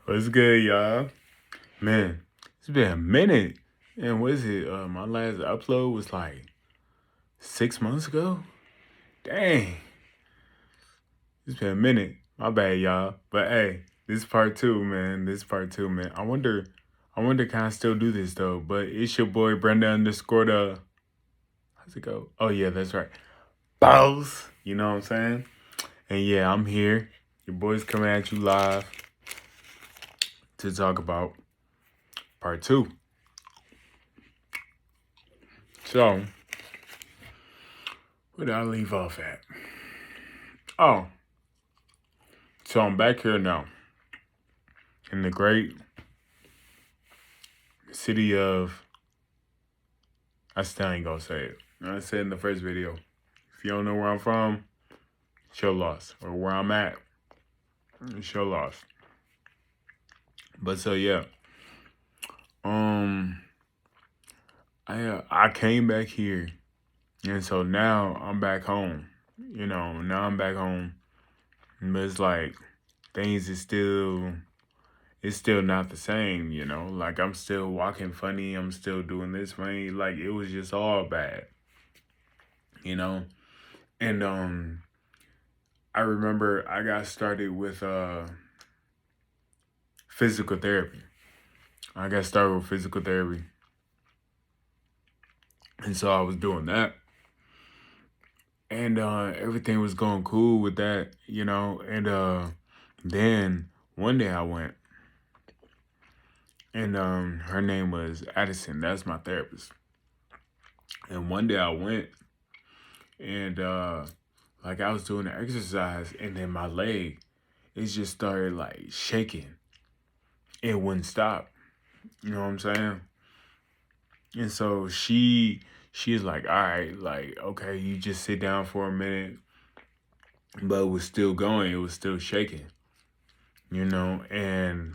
What's good, y'all? Man, it's been a minute. And what is it? My last upload was like 6 months ago. Dang, it's been a minute. My bad, y'all. But hey, this is part two, man. This is part two, man. I wonder can I still do this though? But it's your boy Brenda underscore the. How's it go? Oh yeah, that's right. Bows. You know what I'm saying? And yeah, I'm here. Your boy's coming at you live to talk about part two. So, where did I leave off at? Oh, so I'm back here now in the great city of. I still ain't gonna say it. I said in the first video. If you don't know where I'm from, show loss. Or where I'm at, show loss. But so yeah, um, I came back here, and so now I'm back home. Now I'm back home, but it's like things is still. It's still not the same, Like I'm still walking funny. I'm still doing this funny. Like it was just all bad, you know. And I remember I got started with physical therapy. I got started with physical therapy. And so I was doing that. And everything was going cool with that, And then one day I went, and her name was Addison. That's my therapist. And one day I went, and like I was doing the exercise, and then my leg, it just started like shaking. It wouldn't stop. You know what I'm saying? And so she is like, all right, like, okay, you just sit down for a minute. But it was still going, it was still shaking, and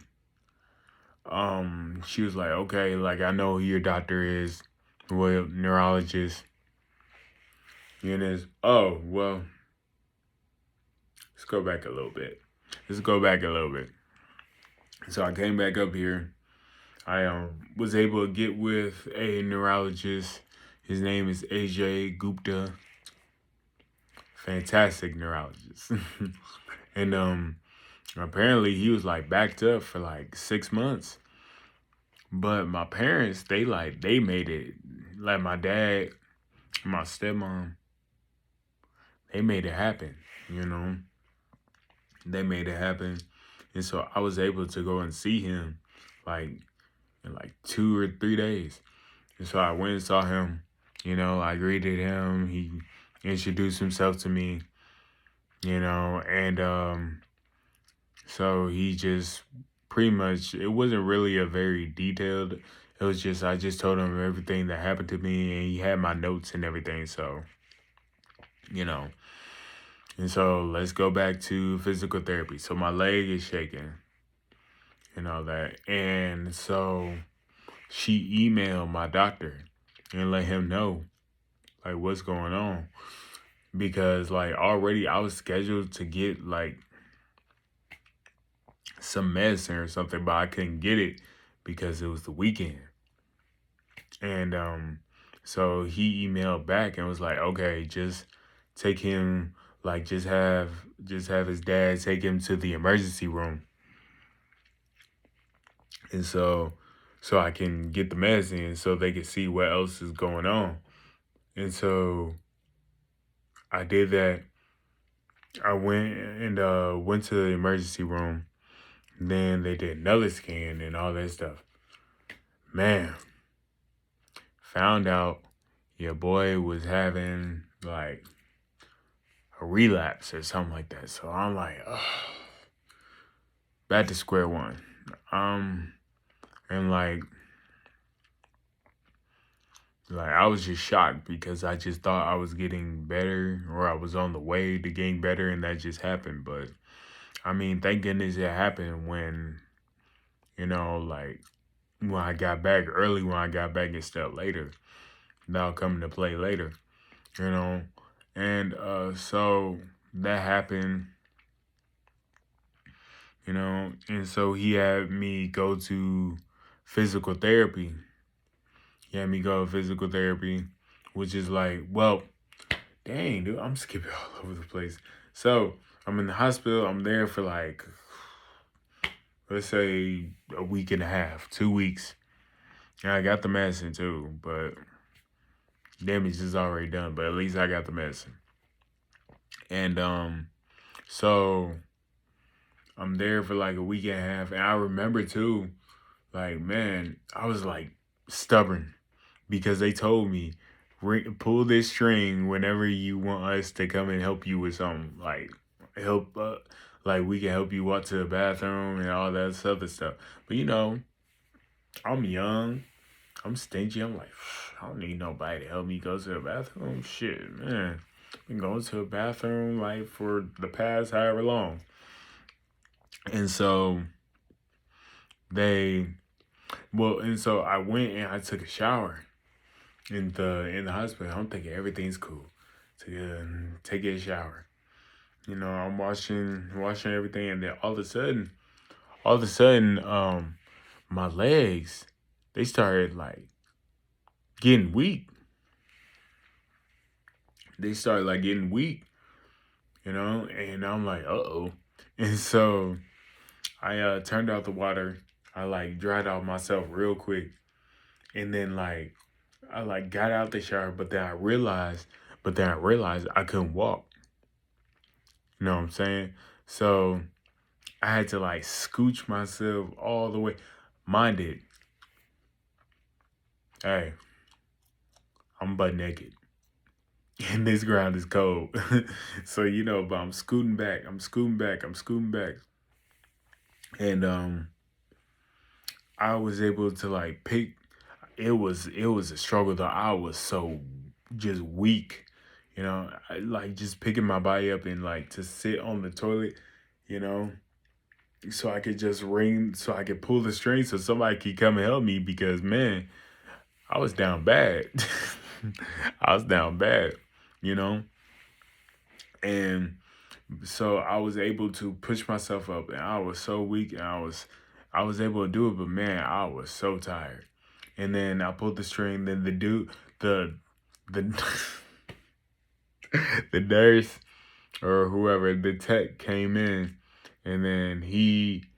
she was like, okay, like I know who your doctor is, well, neurologist. Oh, well, let's go back a little bit. So I came back up here. I was able to get with a neurologist. His name is AJ Gupta. Fantastic neurologist. And apparently he was like backed up for like 6 months. But my parents, they made it. Like my dad, my stepmom, they made it happen, you know. They made it happen. And so I was able to go and see him like in like 2 or 3 days. And so I went and saw him, I greeted him. He introduced himself to me, and so he just pretty much, it wasn't really a very detailed, it was just, I just told him everything that happened to me, and he had my notes and everything. So, you know, and so let's go back to physical therapy. So my leg is shaking and all that. And so she emailed my doctor and let him know like what's going on. Because like already I was scheduled to get like some medicine or something, but I couldn't get it because it was the weekend. And so he emailed back and was like, okay, just take him, like just have his dad take him to the emergency room. And so I can get the medicine so they can see what else is going on. And so I did that. I went to the emergency room. Then they did another scan and all that stuff. Man, found out your boy was having like a relapse or something like that. So I'm like, ugh, back to square one. And like I was just shocked because I just thought I was getting better, or I was on the way to getting better, and that just happened. But I mean, thank goodness it happened when, like when I got back early, when I got back instead of later. That'll come into play later, you know. And so that happened, and so he had me go to physical therapy. He had me go to physical therapy, which is like, well, dang, dude, I'm skipping all over the place. So I'm in the hospital. I'm there for like, let's say, a week and a half, 2 weeks. And I got the medicine too, but damage is already done. But at least I got the medicine. And so I'm there for like a week and a half, and I remember too, like, man, I was like stubborn because they told me, pull this string whenever you want us to come and help you with something, like help, like we can help you walk to the bathroom and all that other stuff. But I'm young, I'm stingy. I'm like, I don't need nobody to help me go to the bathroom. Shit, man, been going to the bathroom like for the past however long, and so they, and so I went and I took a shower in the hospital. I'm thinking everything's cool. To take a shower. I'm washing everything, and then all of a sudden, my legs, they started like getting weak. They started like getting weak, and I'm like, uh-oh. And so I turned off the water. I like dried off myself real quick, and then like I like got out the shower, but then I realized I couldn't walk. You know what I'm saying? So I had to like scooch myself all the way. Mind it, hey, I'm butt naked. And this ground is cold. So, but I'm scooting back. I'm scooting back. I'm scooting back. And I was able to like pick, it was a struggle though. I was so just weak. Like just picking my body up and like to sit on the toilet, you know, so I could pull the string so somebody could come and help me because man, I was down bad. I was down bad, you know? And so I was able to push myself up and I was so weak and I was able to do it, but man, I was so tired. And then I pulled the string, then the the nurse or whoever, the tech came in and then he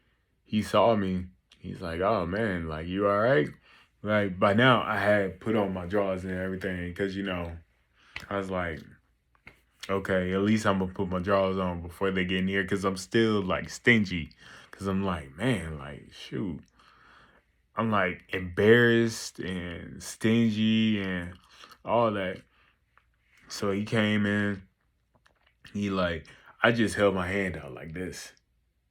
saw me. He's like, "Oh man, like you all right?" Like by now I had put on my drawers and everything because I was like, okay, at least I'm gonna put my drawers on before they get near because I'm still like stingy because I'm like, man, like shoot, I'm like embarrassed and stingy and all that. So he came in, he like I just held my hand out like this,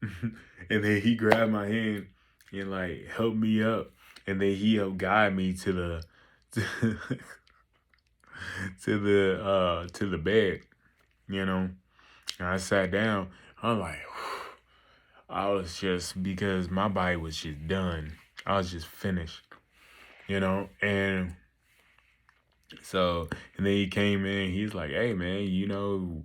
and then he grabbed my hand and like helped me up, and then he helped guide me to the to, to the bed, you know. And I sat down. I'm like, I was just because my body was just done. I was just finished, And so, and then he came in. He's like, "Hey, man,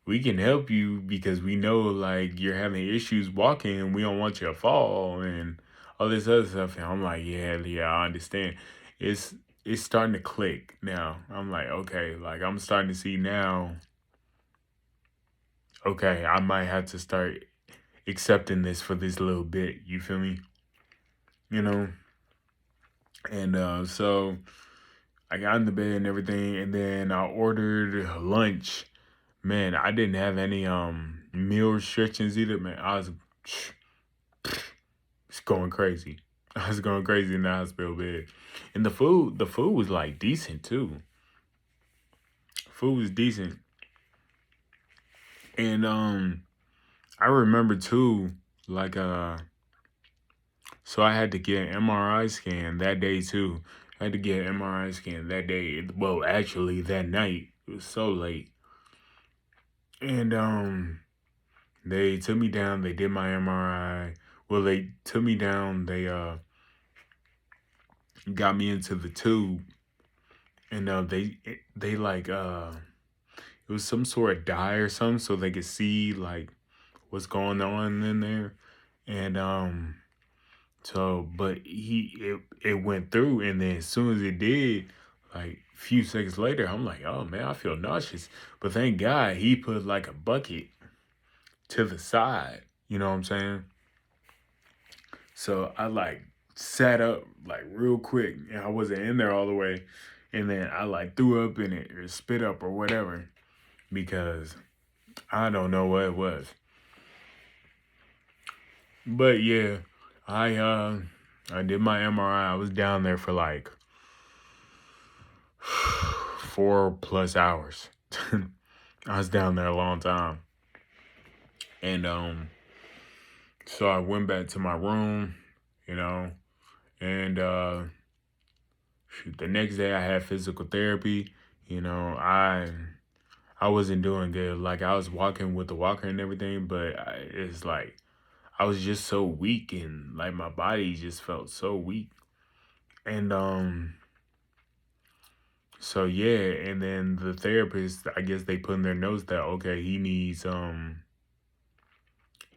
we can help you because we know like you're having issues walking, and we don't want you to fall and all this other stuff." And I'm like, "Yeah, yeah, I understand." It's it's starting to click now. I'm like, okay, like I'm starting to see now. Okay, I might have to start accepting this for this little bit. You feel me? You know? And so I got in the bed and everything, and then I ordered lunch. Man, I didn't have any meal restrictions either. Man, I was going crazy. I was going crazy in the hospital bed, and the food was like decent too. Food was decent, and I remember too, like so I had to get an MRI scan that day too. I had to get an MRI scan that day. Well, actually that night. It was so late. And they took me down, they did my MRI. Well, they took me down, they got me into the tube and they like it was some sort of dye or something so they could see like what's going on in there. And so, but it went through, and then as soon as it did, like a few seconds later, I'm like, oh man, I feel nauseous. But thank God he put like a bucket to the side. You know what I'm saying? So I like sat up like real quick, and I wasn't in there all the way. And then I like threw up in it or spit up or whatever because I don't know what it was. But yeah, I uh I did my MRI. I was down there for like 4+ hours. I was down there a long time. And so I went back to my room, you know, and shoot, the next day I had physical therapy. You know, I wasn't doing good. Like I was walking with the walker and everything, but it's like I was just so weak and like my body just felt so weak. And so yeah, and then the therapist, I guess they put in their notes that okay, he needs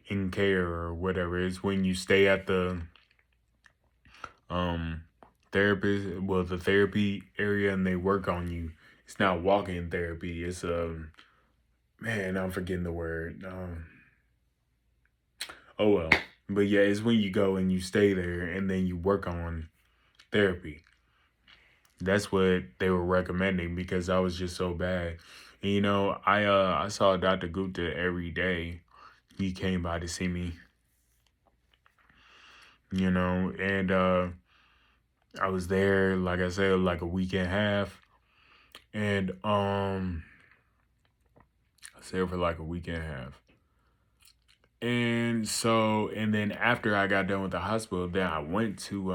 in care or whatever. It's when you stay at the um therapist, well, the therapy area, and they work on you. It's not walk-in therapy. It's man, I'm forgetting the word. Oh well. But yeah, it's when you go and you stay there and then you work on therapy. That's what they were recommending because I was just so bad. And, you know, I saw Dr. Gupta every day. He came by to see me, you know, and I was there, like I said, like a week and a half. And I was there for like a week and a half. And so, and then after I got done with the hospital, then I went to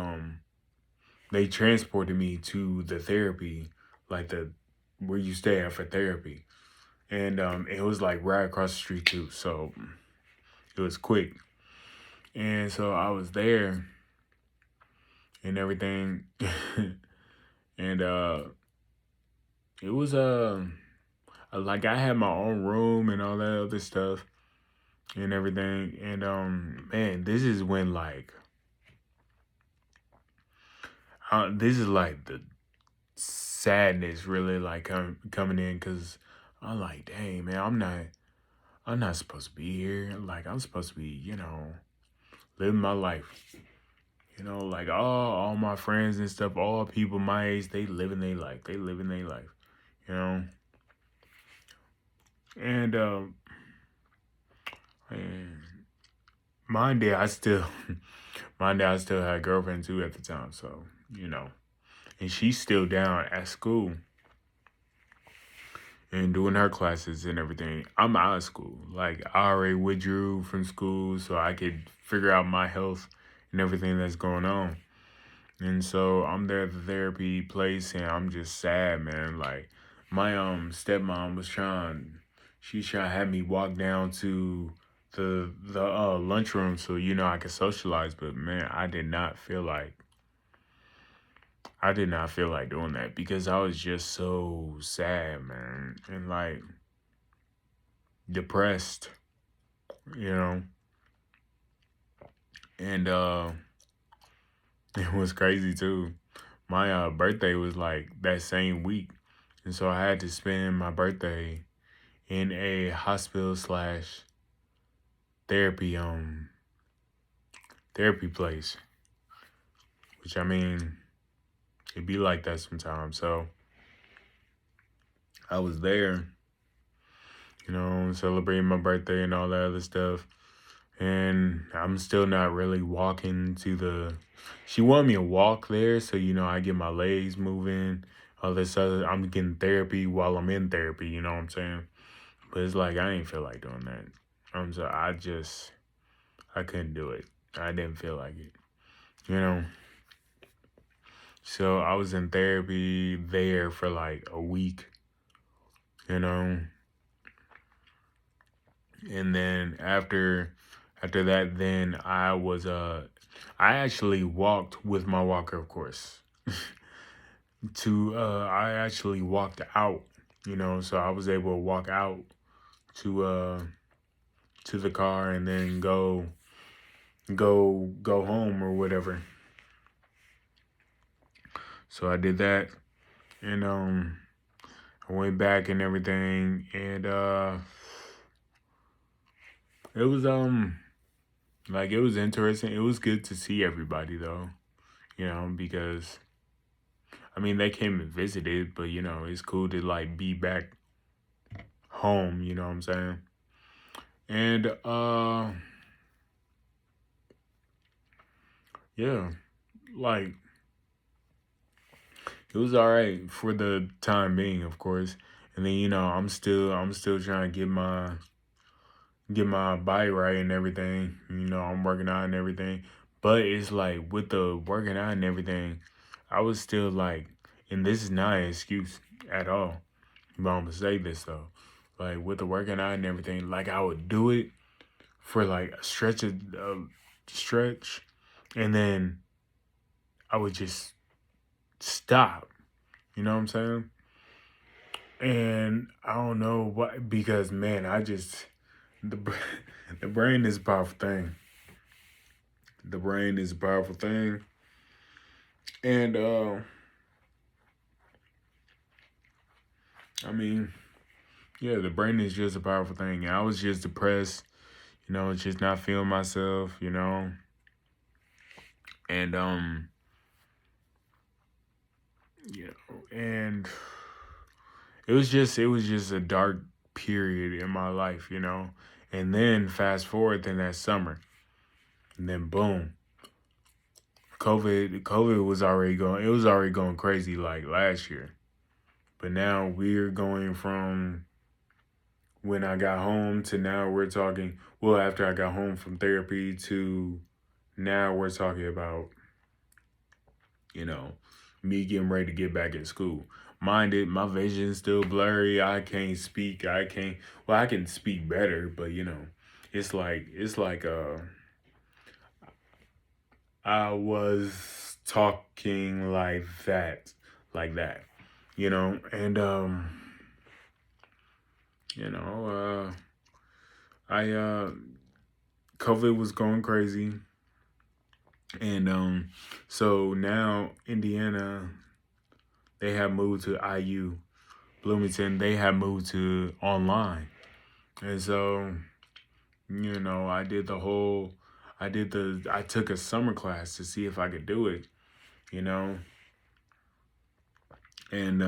they transported me to the therapy, like the where you stay at for therapy. And it was like right across the street too. So it was quick. And so I was there and everything. And it was like I had my own room and all that other stuff and everything. And man, this is when like this is like the sadness really like coming in because I'm like, dang man, I'm not supposed to be here. Like I'm supposed to be, you know, living my life. You know, like all my friends and stuff, all people my age, they living their life. They living their life. You know, and and mine day I still, mine day I still had a girlfriend too at the time. So you know, and she's still down at school and doing her classes and everything. I'm out of school. Like I already withdrew from school so I could figure out my health and everything that's going on. And so I'm there at the therapy place and I'm just sad, man. Like my stepmom was trying she's trying to have me walk down to the lunchroom so you know I could socialize, but man, I did not feel like doing that because I was just so sad, man. And like depressed, you know. And it was crazy too. My birthday was like that same week. And so I had to spend my birthday in a hospital slash therapy therapy place. Which I mean, it'd be like that sometimes. So I was there, you know, celebrating my birthday and all that other stuff. And I'm still not really walking to the she wanted me to walk there so you know I get my legs moving, all this other I'm getting therapy while I'm in therapy, you know what I'm saying? But it's like I ain't feel like doing that. So I couldn't do it. I didn't feel like it. You know? So I was in therapy there for like a week, you know? And then after that then I actually walked with my walker, of course. I actually walked out, you know, so I was able to walk out to to the car and then go go home or whatever. So I did that, and I went back and everything, and it was like it was interesting. It was good to see everybody though, because I mean they came and visited, but it's cool to like be back home. You know what I'm saying? And yeah, like it was all right for the time being, of course. And then I'm still trying to get my body right and everything. I'm working out and everything. But it's like with the working out and everything, I was still like, and this is not an excuse at all. But I'm gonna say this though, like with the working out and everything, like I would do it for like a stretch, and then I would just stop. You know what I'm saying? And I don't know what, because man, the the brain is a powerful thing. The brain is a powerful thing, and I mean, yeah, the brain is just a powerful thing. I was just depressed, just not feeling myself, and and it was just a dark period in my life, and then fast forward then that summer, and then boom, COVID was already going. It was already going crazy like last year, but now we're going from when I got home to now we're talking. Well, after I got home from therapy to now we're talking about you know me getting ready to get back in school. Mind it, my vision's still blurry. I can't speak. I can't. Well, I can speak better, but it's like I was talking like that, and you know, I COVID was going crazy, and so now Indiana they have moved to IU, Bloomington they have moved to online, and so I did the whole, I took a summer class to see if I could do it, you know, and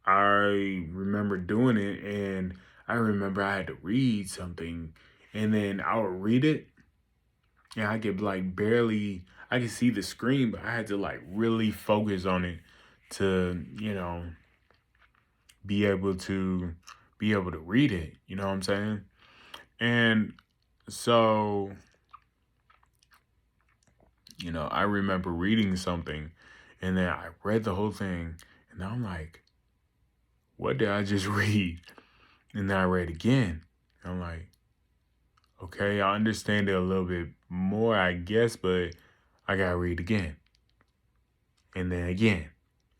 I remember doing it, and I remember I had to read something, and then I would read it, and I could like barely, I could see the screen, but I had to like really focus on it to, be able to be able to read it. You know what I'm saying? And so, I remember reading something, and then I read the whole thing, and I'm like, what did I just read? And then I read again. I'm like, okay, I understand it a little bit more, I guess, but I gotta read again. And then again.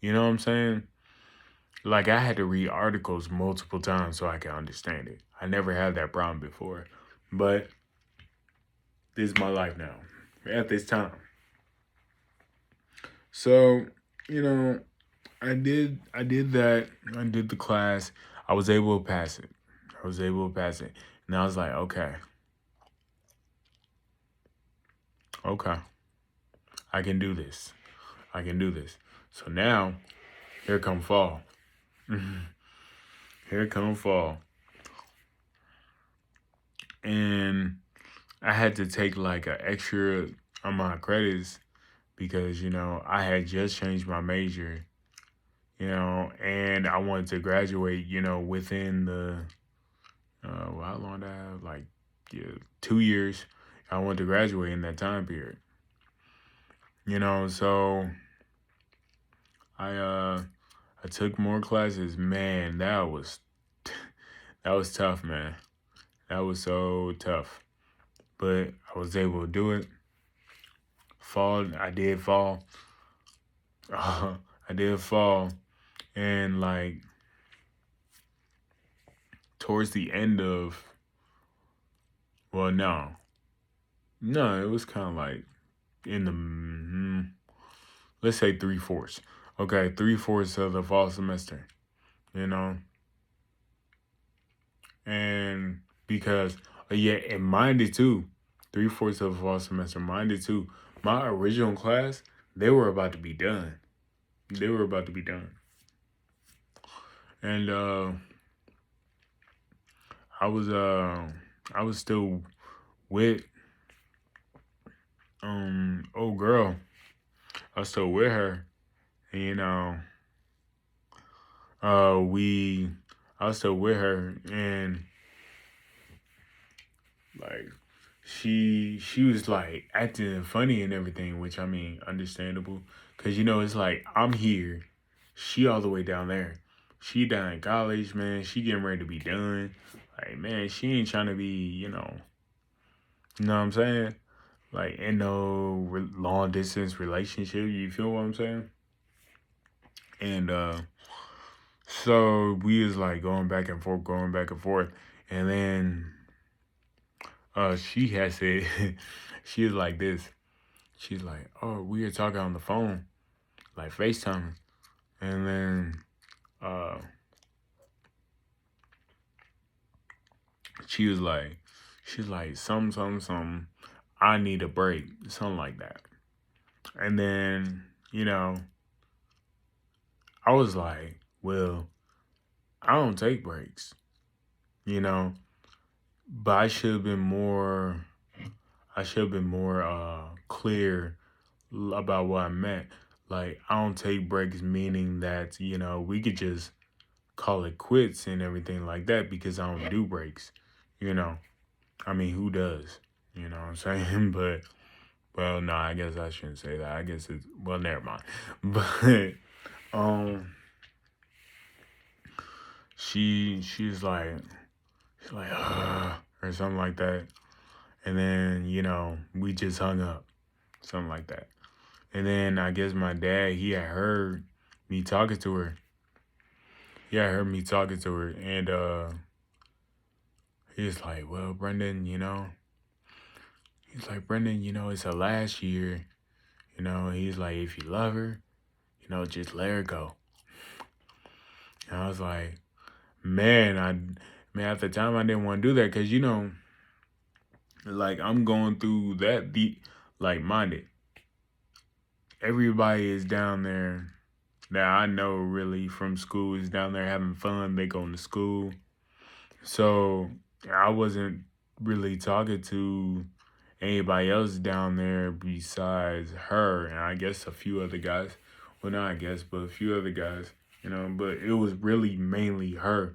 You know what I'm saying? Like I had to read articles multiple times so I could understand it. I never had that problem before. But this is my life now. At this time. So, you know, I did that. I did the class. I was able to pass it. I was able to pass it. And I was like, okay, okay, I can do this. I can do this. So now, here come fall. Here come fall. And I had to take like an extra amount of credits because, I had just changed my major, and I wanted to graduate, within well, how long did I have? Like, yeah, 2 years. I wanted to graduate in that time period, so I took more classes. Man, that was tough, man. That was so tough. But I was able to do it. Fall, I did fall. I did fall. And like towards the end of, well, no. No, it was kind of like in the let's say 3/4. Okay, 3/4 of the fall semester. You know, and because yeah, and mine did too. 3/4 of the fall semester, mine did too. My original class, they were about to be done. They were about to be done, and I was uh I was still with old girl. I was still with her, and we I was still with her, and like she was like acting funny and everything, which I mean understandable, cause it's like I'm here, she all the way down there, she down in college, man, she getting ready to be done, like man, she ain't trying to be, you know what I'm saying, like in no long distance relationship, you feel what I'm saying, and so we was like going back and forth, and then she had said she was like this. She's like, "Oh, we were talking on the phone, like FaceTime." And then uh she was like, some, I need a break, something like that. And then, I was like, well, I don't take breaks, you know, but I should have been more clear about what I meant. Like, I don't take breaks, meaning that, we could just call it quits and everything like that because I don't do breaks. You know, I mean, who does? You know what I'm saying? But, well, no, I guess I shouldn't say that. I guess it's, well, never mind. But, um, she's like, or something like that. And then, we just hung up, something like that. And then I guess my dad, he had heard me talking to her. He had heard me talking to her. And he's like, well, Brendan, he's like, Brendan, it's her last year. He's like, if you love her, just let her go. And I was like, man, at the time I didn't want to do that because, like I'm going through that deep, like minded. Everybody is down there that I know really from school is down there having fun. They going to school. So I wasn't really talking to anybody else down there besides her and I guess a few other guys. Well, not I guess, but a few other guys, But it was really mainly her.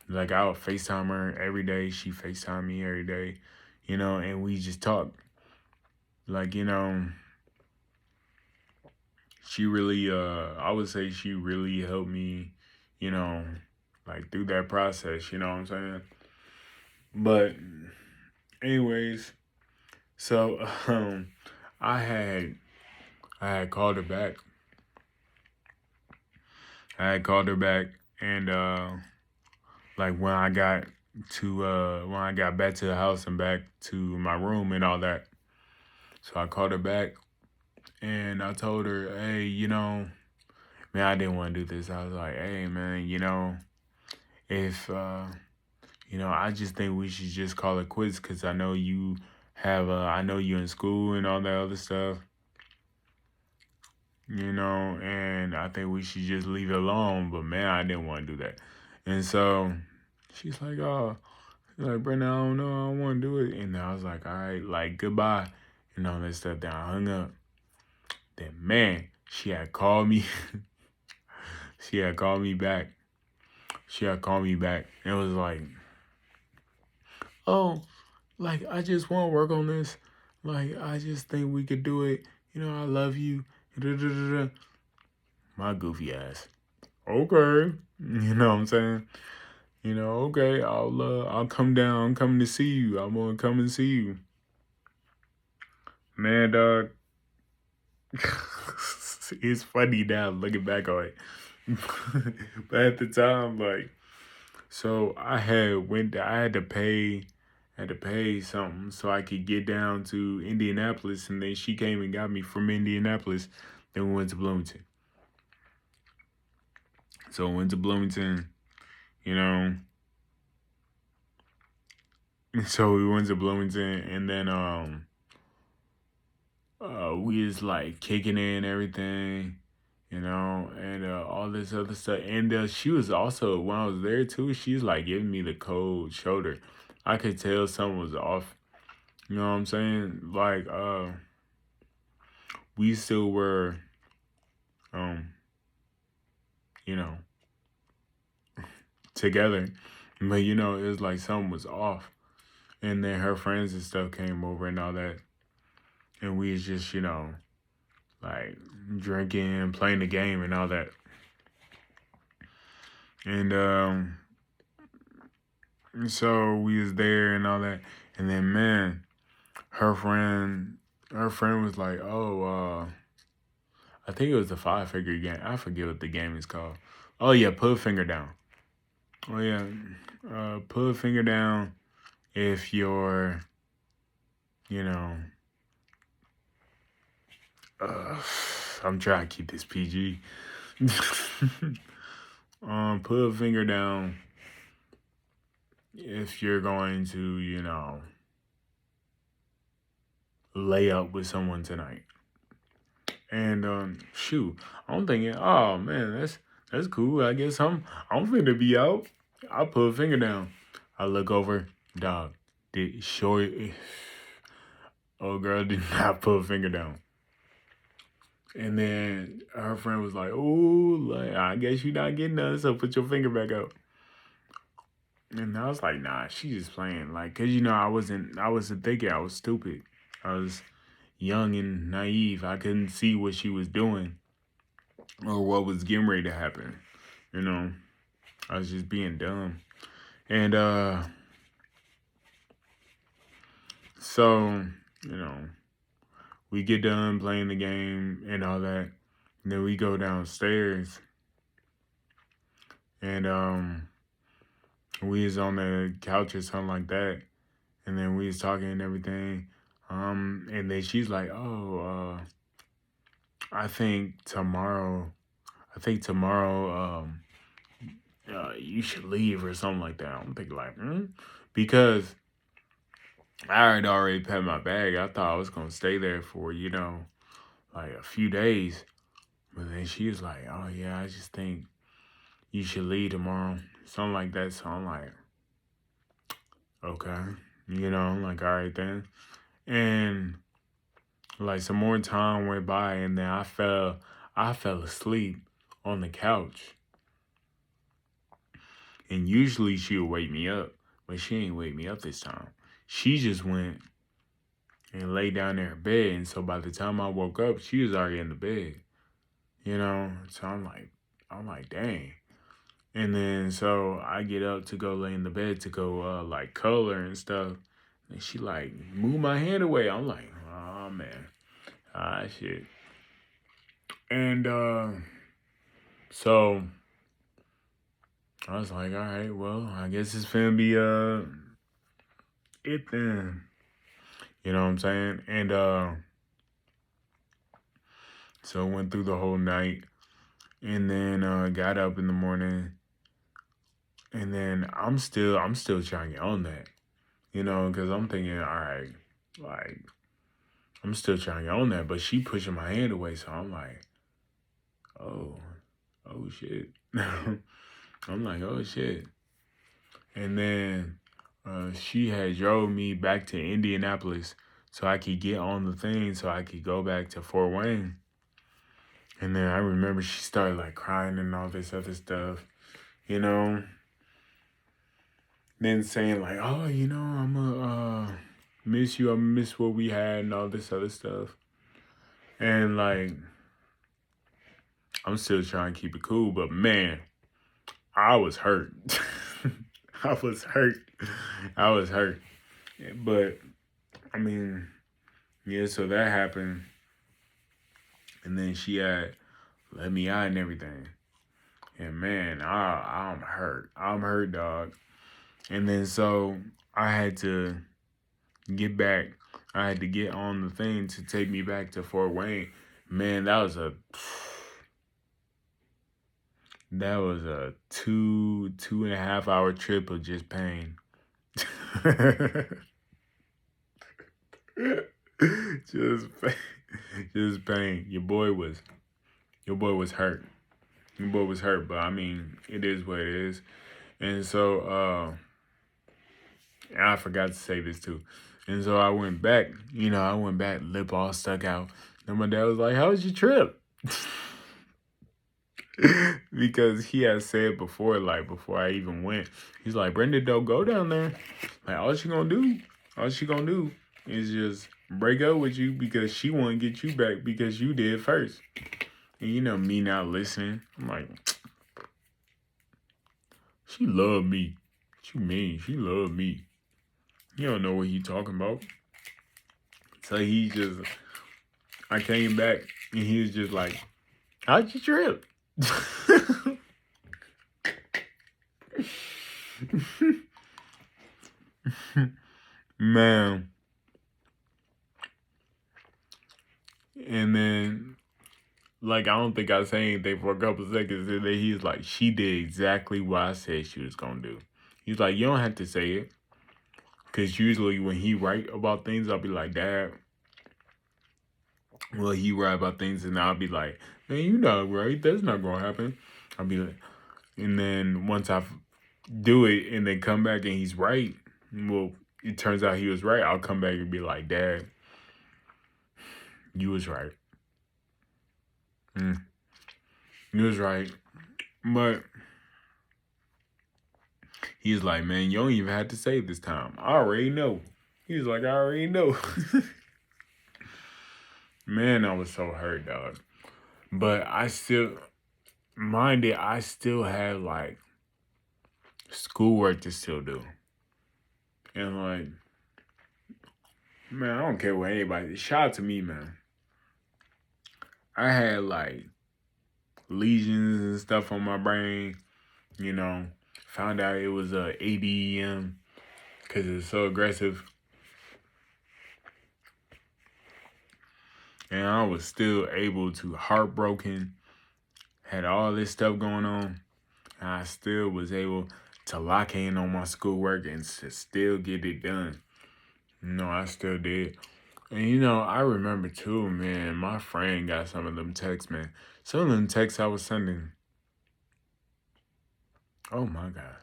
Like I would FaceTime her every day. She FaceTime me every day, and we just talk. Like, she really, I would say she really helped me, you know, like through that process, you know what I'm saying? But anyways, so I had I had called her back. I had called her back and like when I got back to the house and back to my room and all that. So I called her back and I told her, hey, man, I didn't want to do this. I was like, hey man, if I just think we should just call it quits because I know I know you in school and all that other stuff, and I think we should just leave it alone. But man, I didn't want to do that. And so she's like, oh, Brendan, I don't know, I don't want to do it. And I was like, all right, like, goodbye. And all that stuff. Then I hung up. Then, man, she had called me. She had called me back. She had called me back. And it was like, oh, like, I just want to work on this. Like, I just think we could do it. I love you. Da-da-da-da. My goofy ass. Okay. You know what I'm saying? Okay, I'll come down. I'm coming to see you. I'm gonna come and see you. Man, dog. It's funny now looking back on it. But at the time, like, so I had to pay had to pay something so I could get down to Indianapolis, and then she came and got me from Indianapolis. Then we went to Bloomington. So we went to Bloomington, you know. So we went to Bloomington, and then we was like kicking in everything, and all this other stuff. And she was also, when I was there too, she was like giving me the cold shoulder. I could tell something was off. You know what I'm saying? Like we still were, um, you know, together, but it was like something was off. And then her friends and stuff came over and all that, and we was just, like drinking, playing the game, and all that. And so we was there and all that. And then, man, her friend, her friend was like, "Oh, I think it was the 5 Figure game. I forget what the game is called. Oh yeah, put a finger down. Oh yeah, put a finger down if you're, you know, uh, I'm trying to keep this PG. Put a finger down if you're going to, lay up with someone tonight." And shoot, I'm thinking, oh man, that's cool. I guess I'm finna be out. I put a finger down. I look over, dog. Did short old girl did not put a finger down. And then her friend was like, "Oh, like I guess you're not getting none, so put your finger back up." And I was like, "Nah, she just playing." Like, cause I wasn't thinking. I was stupid. I was young and naive. I couldn't see what she was doing or what was getting ready to happen. You know, I was just being dumb. And so, you know, we get done playing the game and all that. And then we go downstairs, and we was on the couch or something like that. And then we was talking and everything. And then she's like, "Oh, I think tomorrow you should leave," or something like that. I'm thinking like, because I had already packed my bag. I thought I was gonna stay there for, like a few days. But then she was like, "Oh yeah, I just think you should leave tomorrow." Something like that. So I'm like, okay. I'm like, all right then. And like some more time went by, and then I fell asleep on the couch. And usually she would wake me up, but she ain't wake me up this time. She just went and lay down in her bed, and so by the time I woke up, she was already in the bed. So I'm like, dang. And then so I get up to go lay in the bed to go like color and stuff, and she like move my hand away. I'm like, oh man, shit. And so I was like, all right, well, I guess it's finna be it then. You know what I'm saying? And so went through the whole night, and then got up in the morning, and then I'm still trying to get on that, because I'm thinking, all right, like I'm still trying to get on that, but she pushing my hand away, so I'm like, oh, oh shit. I'm like, oh shit. And then she had drove me back to Indianapolis so I could get on the thing so I could go back to Fort Wayne. And then I remember she started like crying and all this other stuff, you know. Then saying like, oh, I'm gonna miss you. I miss what we had and all this other stuff. And like, I'm still trying to keep it cool, but man, I was hurt. I was hurt. I was hurt. But I mean, yeah, so that happened. And then she had let me out and everything. And man, I'm hurt. I'm hurt, dog. And then so I had to get back. I had to get on the thing to take me back to Fort Wayne. Man, that was a 2.5 hour trip of just pain. just pain. Just pain. Your boy was hurt. Your boy was hurt, but I mean, it is what it is. And so and I forgot to say this too. And so I went back, lip all stuck out. And my dad was like, "How was your trip?" Because he had said before, like before I even went, he's like, "Brenda, don't go down there. Like all she gonna do is just break up with you because she wanna get you back because you did first." And me not listening. I'm like, she loved me. What you mean? She loved me. You don't know what he talking about. So I came back and he was just like, "How'd you trip?" Man. And then, like, I don't think I said anything for a couple seconds. And then he's like, "She did exactly what I said she was going to do." He's like, "You don't have to say it." Because usually when he write about things, I'll be like, "Dad." Well, he write about things and I'll be like, "Man, you not right. That's not going to happen." I'll be like, and then once I do it and then come back and he's right, well, it turns out he was right. I'll come back and be like, "Dad, you was right. Mm, you was right." But he's like, "Man, you don't even have to say it this time. I already know." He's like, "I already know." Man, I was so hurt, dog. But I still had like schoolwork to still do. And like, man, I don't care what anybody. Shout out to me, man. I had like lesions and stuff on my brain. You know, found out it was a ADEM because it's so aggressive, and I was still able to heartbroken. Had all this stuff going on, and I still was able to lock in on my schoolwork and to still get it done. I still did. And I remember too, man, my friend got some of them texts, man. Some of them texts I was sending. Oh my God.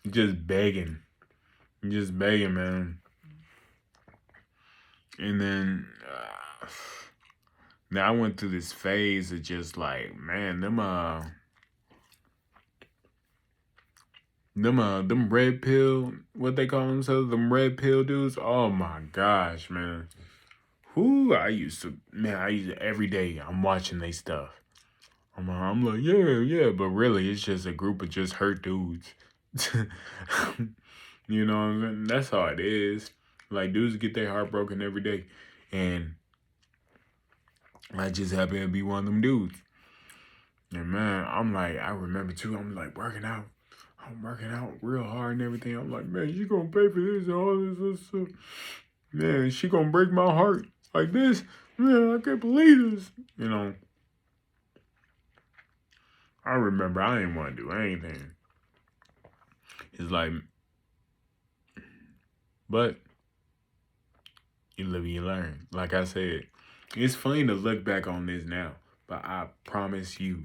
Just begging. Just begging, man. And then now I went through this phase of just like, man, them red pill, what they call themselves, them red pill dudes. Oh my gosh, man. I used to every day. I'm watching they stuff. I'm like, yeah, yeah, but really, it's just a group of just hurt dudes. You know what I'm saying? That's how it is. Like, dudes get their heart broken every day. And I just happen to be one of them dudes. And man, I'm like, I remember too, I'm like working out. I'm working out real hard and everything. I'm like, man, she gonna pay for this and all this other stuff. Man, she gonna break my heart like this. Man, I can't believe this. I remember I didn't want to do anything. It's like, but you live and you learn. Like I said, it's funny to look back on this now, but I promise you,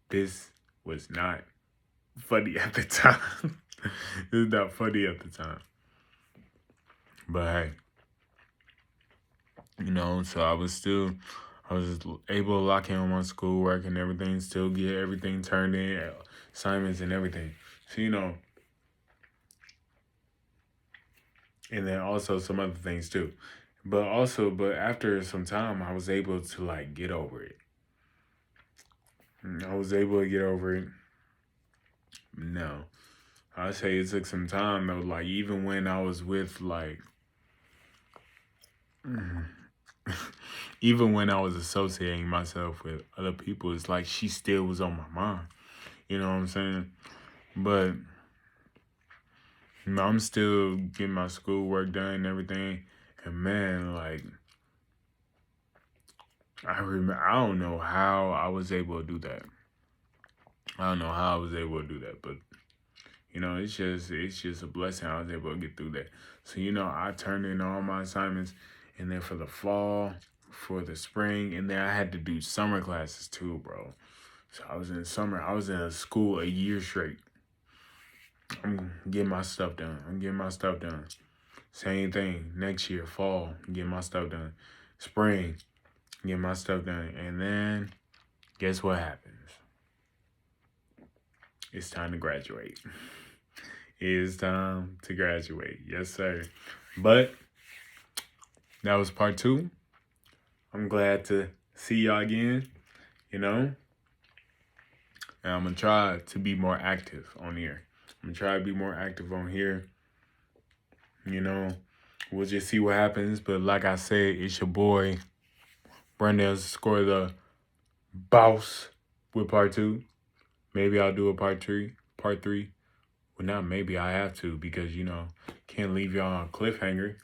this was not funny at the time. It was not funny at the time. But hey, so I was able to lock in on my schoolwork and everything, still get everything turned in, assignments and everything. So, and then also some other things too. But after some time, I was able to like get over it. I was able to get over it. No, I say it took some time though. Like even when I was with like, even when I was associating myself with other people, it's like she still was on my mind. You know what I'm saying? But I'm still getting my schoolwork done and everything. And man, like I remember, I don't know how I was able to do that. I don't know how I was able to do that, but it's just a blessing I was able to get through that. So I turned in all my assignments, and then for the fall, for the spring, and then I had to do summer classes too, bro. So I was in summer. I was in a school a year straight. I'm getting my stuff done. I'm getting my stuff done. Same thing next year, fall, get my stuff done. Spring, get my stuff done. And then guess what happens? It's time to graduate. It is time to graduate. Yes, sir. But that was part 2. I'm glad to see y'all again, and I'm going to try to be more active on here. I'm going to try to be more active on here. We'll just see what happens. But like I said, it's your boy, Brandon _ the boss with part 2. Maybe I'll do a part 3. Well, not maybe, I have to, because, can't leave y'all on a cliffhanger.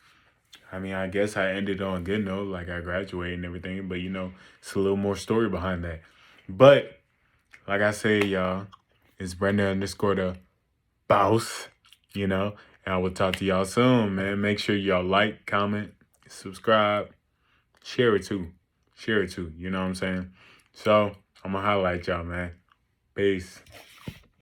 I mean, I guess I ended on a good note, like I graduated and everything, but, it's a little more story behind that. But, like I say, y'all, it's Brandon _ the boss, and I will talk to y'all soon, man. Make sure y'all like, comment, subscribe, share it too. You know what I'm saying? So, I'm going to highlight y'all, man. Peace.